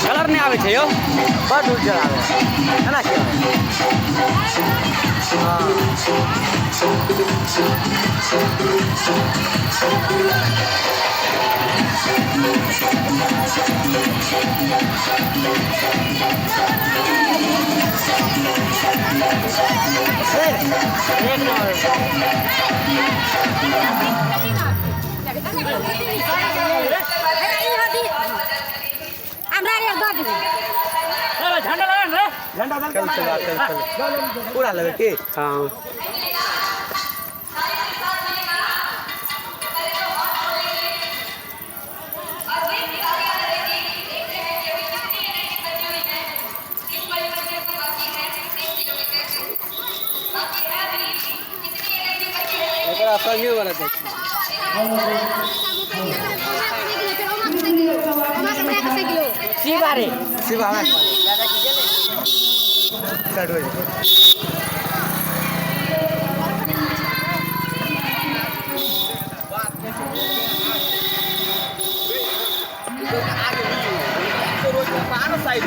colour नहीं आवे छे यो बड़ उज्जर आवे है ना के एक नंबर झंडा चल पूरा लगे के हाँ संगे वाला देख शिवारे शिवारे दादा की चले स्टार्ट हो जाए पारो साइड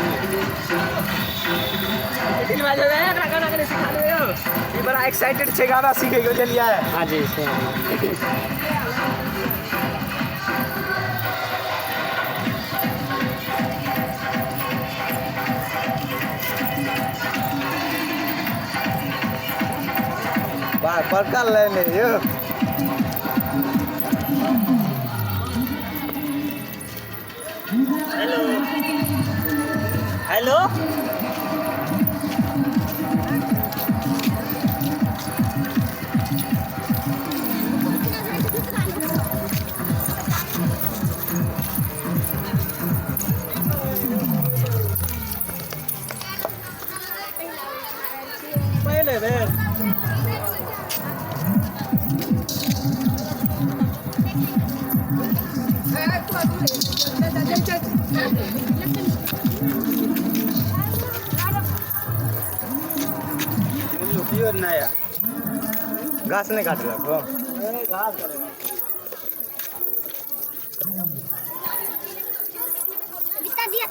इन बाजू में गाना गाने सिखा दो यो ये बड़ा एक्साइटेड छे गाना सीखे के लिए है हां जी बार पर कर लेने यो हेलो हेलो पहले रे नया घास नहीं काट रखो घास दिया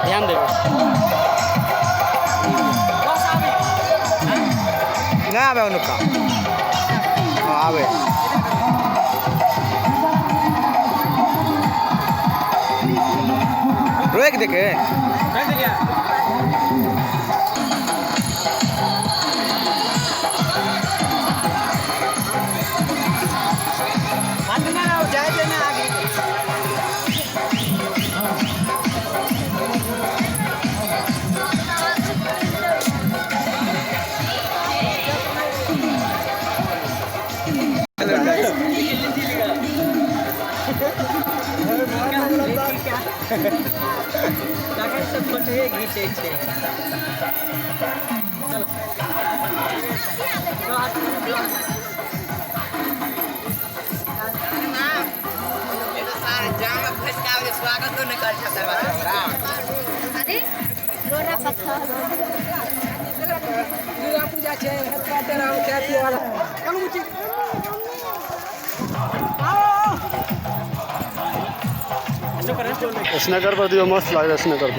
ध्यान देवे ना आवे उनका आवे रोक देखे सब फोटो घीचे छे स्वागत तो नहीं कर सकता अरे रोरा पत्थर दुर्गा पूजा छे काटे राम ख्याति वाला चलो मुची स्नैकर पर दियो मस्त लागे स्नैकर